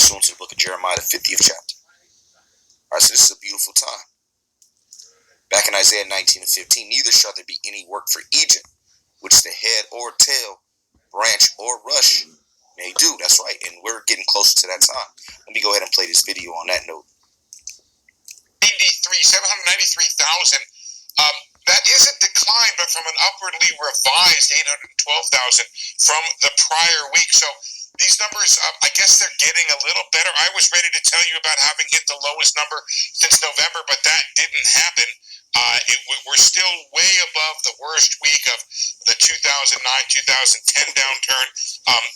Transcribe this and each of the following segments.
soon to the book of Jeremiah, the 50th chapter. All right, so this is a beautiful time. Back in Isaiah 19 and 15, neither shall there be any work for Egypt, which the head or tail, branch or rush may do. That's right, and we're getting closer to that time. Let me go ahead and play this video on that note. 793,000. That is a decline, but from an upwardly revised 812,000 from the prior week. So these numbers, I guess they're getting a little better. I was ready to tell you about having hit the lowest number since November, but that didn't happen. We're still way above the worst week of the 2009-2010 downturn.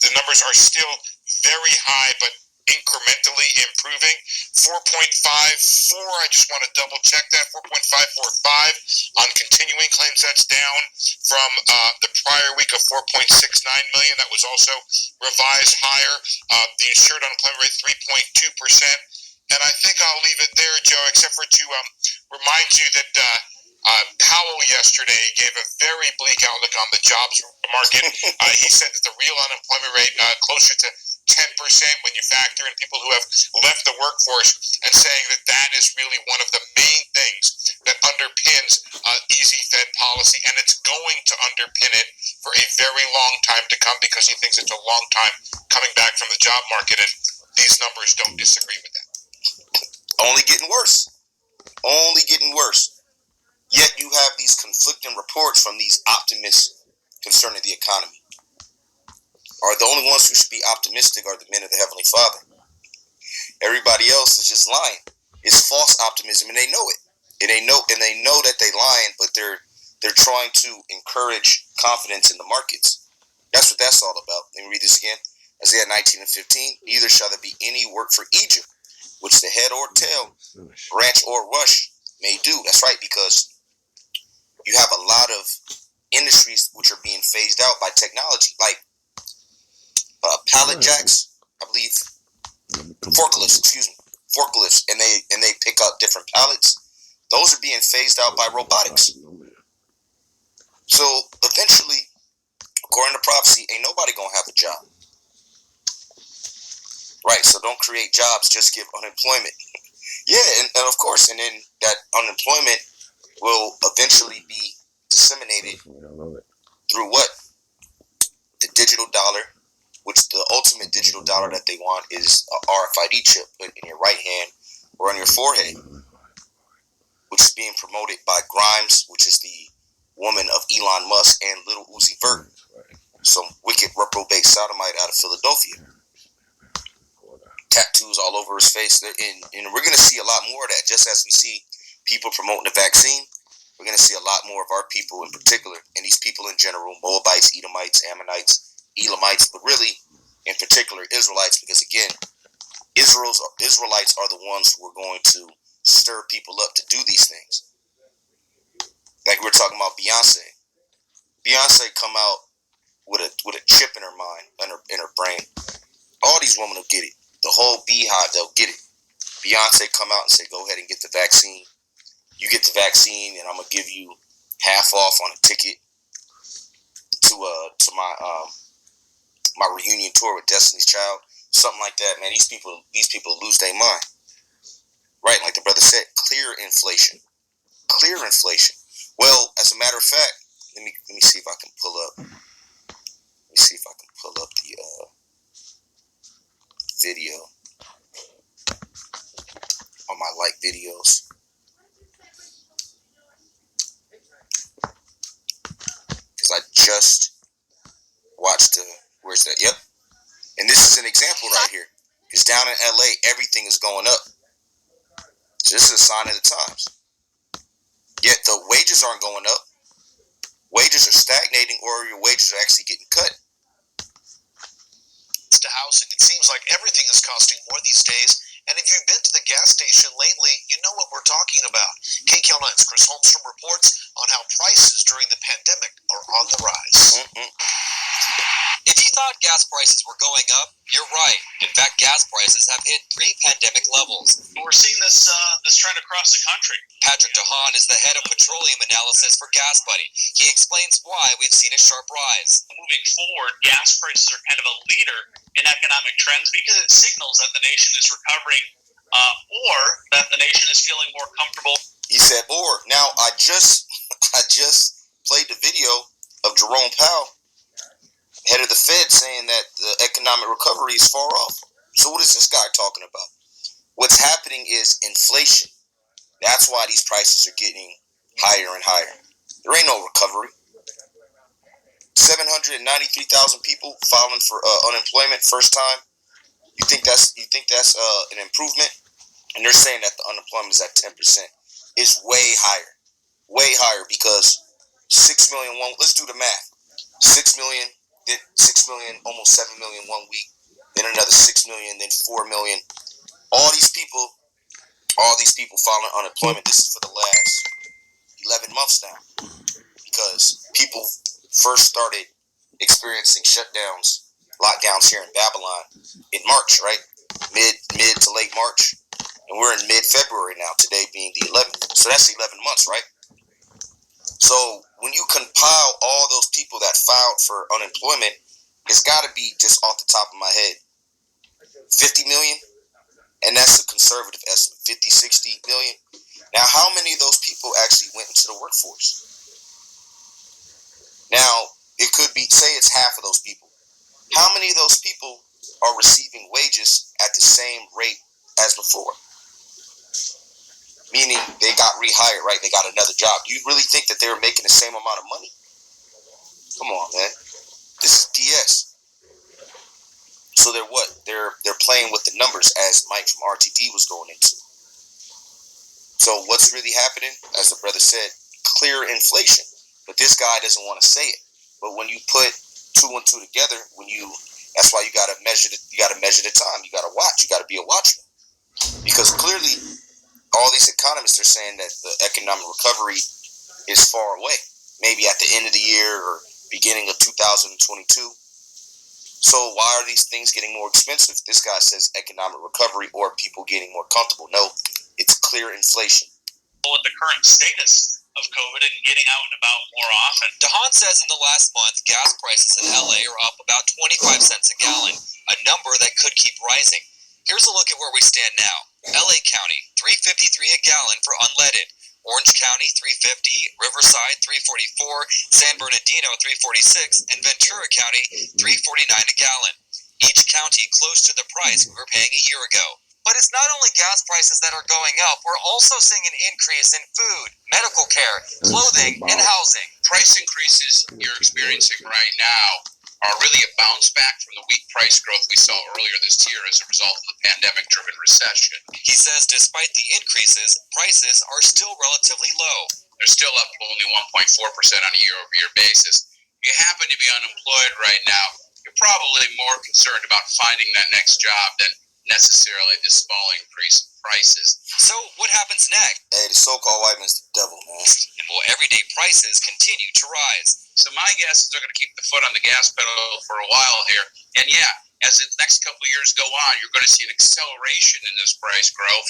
The numbers are still very high, but incrementally improving. 4.54, I just want to double check that. 4.545 on continuing claims. That's down from the prior week of 4.69 million. That was also revised higher. The insured unemployment rate 3.2%. And I think I'll leave it there, Joe, except for to remind you that Powell yesterday gave a very bleak outlook on the jobs market. He said that the real unemployment rate closer to 10% when you factor in people who have left the workforce, and saying that that is really one of the main things that underpins easy Fed policy, and it's going to underpin it for a very long time to come, because he thinks it's a long time coming back from the job market, and these numbers don't disagree with that. Only getting worse. Only getting worse. Yet you have these conflicting reports from these optimists concerning the economy. Are the only ones who should be optimistic are the men of the Heavenly Father. Everybody else is just lying. It's false optimism, and they know it. And they know that they're lying, but they're trying to encourage confidence in the markets. That's what that's all about. Let me read this again. Isaiah 19 and 15. Neither shall there be any work for Egypt, which the head or tail, branch or rush may do. That's right, because you have a lot of industries which are being phased out by technology, like pallet jacks, I believe, forklifts, and they pick up different pallets. Those are being phased out by robotics. So eventually, according to prophecy, ain't nobody gonna have a job. Right, so don't create jobs, just give unemployment. Yeah, and of course, and then that unemployment will eventually be disseminated through what? The digital dollar, which the ultimate digital dollar that they want is a RFID chip put in your right hand or on your forehead, which is being promoted by Grimes, which is the woman of Elon Musk, and Little Uzi Vert, some wicked reprobate sodomite out of Philadelphia. Tattoos all over his face. And we're going to see a lot more of that. Just as we see people promoting the vaccine, we're going to see a lot more of our people in particular, and these people in general, Moabites, Edomites, Ammonites, Elamites, but really, in particular, Israelites, because again, Israelites are the ones who are going to stir people up to do these things. Like we're talking about Beyonce. Beyonce come out with a chip in her mind, in her brain. All these women will get it. The whole beehive, they'll get it. Beyonce come out and say, go ahead and get the vaccine. You get the vaccine, and I'm gonna give you half off on a ticket to my reunion tour with Destiny's Child, something like that. Man, these people lose their mind. Right, like the brother said, clear inflation. Well, as a matter of fact, let me see if I can pull up. Let me see if I can pull up the video on my like videos. Because I just watched where's that? Yep. And this is an example right here. Because down in LA, everything is going up. So this is a sign of the times. Yet the wages aren't going up. Wages are stagnating, or your wages are actually getting cut. To housing, it seems like everything is costing more these days. And if you've been to the gas station lately, you know what we're talking about. KQL9's Chris Holmstrom reports on how prices during the pandemic are on the rise. If you thought gas prices were going up, You're right. In fact, gas prices have hit pre-pandemic levels. We're seeing this trend across the country. Patrick DeHaan is the head of petroleum analysis for Gas Buddy. He explains why we've seen a sharp rise. Moving forward, gas prices are kind of a leader in economic trends because it signals that the nation is recovering or that the nation is feeling more comfortable. He said, "Or." Now, I just played the video of Jerome Powell, head of the Fed, saying that the economic recovery is far off. So what is this guy talking about? What's happening is inflation. That's why these prices are getting higher and higher. There ain't no recovery. 793,000 people filing for unemployment first time. You think that's an improvement? And they're saying that the unemployment is at 10%. It's way higher because 6 million one. Let's do the math. 6 million, then 6 million, almost 7 million 1 week, then another 6 million, then 4 million. All these people filing unemployment. This is for the last 11 months now, because people first started experiencing shutdowns, lockdowns here in Babylon in March, right? Mid to late March. And we're in mid-February now, today being the 11th. So that's 11 months, right? So when you compile all those people that filed for unemployment, it's got to be, just off the top of my head, 50 million. And that's a conservative estimate, 50, 60 million. Now, how many of those people actually went into the workforce? Now, it could be, say it's half of those people. How many of those people are receiving wages at the same rate as before? Meaning they got rehired, right? They got another job. Do you really think that they were making the same amount of money? Come on, man. This is DS. So they're what? They're playing with the numbers, as Mike from RTD was going into. So what's really happening? As the brother said, clear inflation. But this guy doesn't want to say it. But when you put 2 and 2 together, that's why you gotta measure the time. You gotta watch. You gotta be a watchman. Because clearly all these economists are saying that the economic recovery is far away, maybe at the end of the year or beginning of 2022. So why are these things getting more expensive? This guy says economic recovery or people getting more comfortable. No, it's clear inflation. With the current status of COVID and getting out and about more often. DeHaan says in the last month, gas prices in LA are up about 25 cents a gallon, a number that could keep rising. Here's a look at where we stand now. LA County, $3.53 a gallon for unleaded. Orange County, $3.50. Riverside, $3.44. San Bernardino, $3.46. And Ventura County, $3.49 a gallon. Each county close to the price we were paying a year ago. But it's not only gas prices that are going up. We're also seeing an increase in food, medical care, clothing, and housing. Price increases you're experiencing right now are really a bounce back from the weak price growth we saw earlier this year as a result of the pandemic-driven recession. He says despite the increases, prices are still relatively low. They're still up only 1.4% on a year-over-year basis. If you happen to be unemployed right now, you're probably more concerned about finding that next job than necessarily this small increase in prices. So what happens next? Hey, the so-called white man's the devil, man. And will everyday prices continue to rise? So my guess is they're going to keep the foot on the gas pedal for a while here. And yeah, as the next couple of years go on, you're going to see an acceleration in this price growth.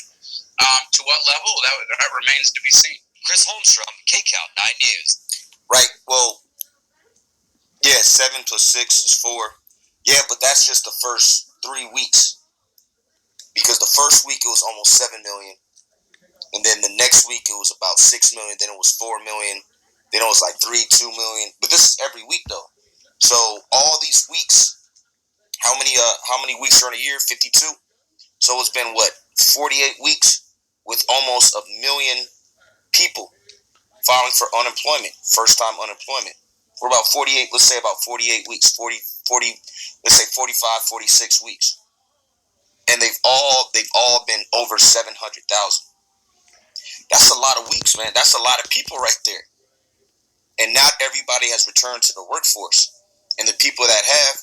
To what level? That remains to be seen. Chris Holmstrom, KCAL 9 News. Right, well, yeah, 7 plus 6 is 4. Yeah, but that's just the first 3 weeks. Because the first week it was almost 7 million. And then the next week it was about 6 million. Then it was 4 million. Then it was like 2 million. But this is every week though. So all these weeks, how many weeks are in a year? 52. So it's been 48 weeks with almost 1 million people filing for unemployment, first time unemployment. We're about 48, let's say about 48 weeks, 40, let's say 45, 46 weeks. And they've all been over 700,000. That's a lot of weeks, man. That's a lot of people right there. And not everybody has returned to the workforce. And the people that have,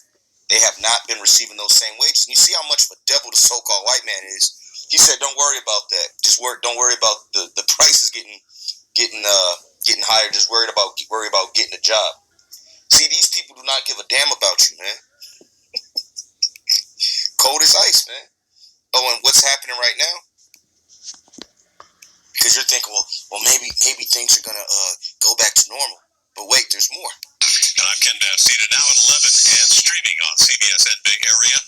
they have not been receiving those same wages. And you see how much of a devil the so-called white man is. He said, don't worry about that. Don't worry about the prices getting higher. Just worry about getting a job. See, these people do not give a damn about you, man. Cold as ice, man. Oh, and what's happening right now? Because you're thinking, well, maybe things are gonna go back to normal. But wait, there's more. And I'm Ken Bastida, now at 11 and streaming on CBSN Bay Area.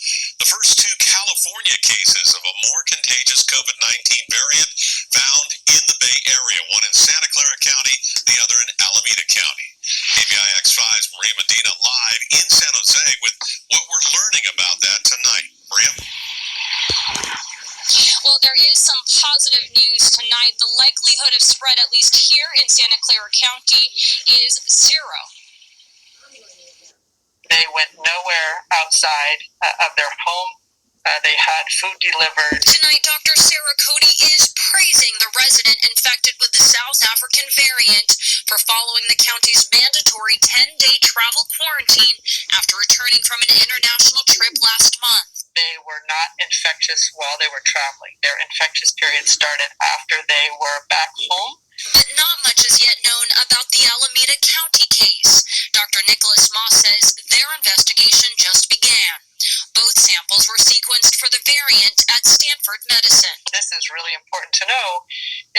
The first two California cases of a more contagious COVID-19 variant found in the Bay Area, one in Santa Clara County, the other in Alameda County. KBIX 5's Maria Medina live in San Jose with what we're learning about that tonight. Maria? Well, there is some positive news tonight. The likelihood of spread, at least here in Santa Clara County, is 0. They went nowhere outside of their home. They had food delivered. Tonight, Dr. Sarah Cody is praising the resident infected with the South African variant for following the county's mandatory 10-day travel quarantine after returning from an international trip last month. They were not infectious while they were traveling. Their infectious period started after they were back home. But not much is yet known about the Alameda County case. Dr. Nicholas Moss says their investigation just began. Both samples were sequenced for the variant at Stanford Medicine. This is really important to know,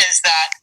is that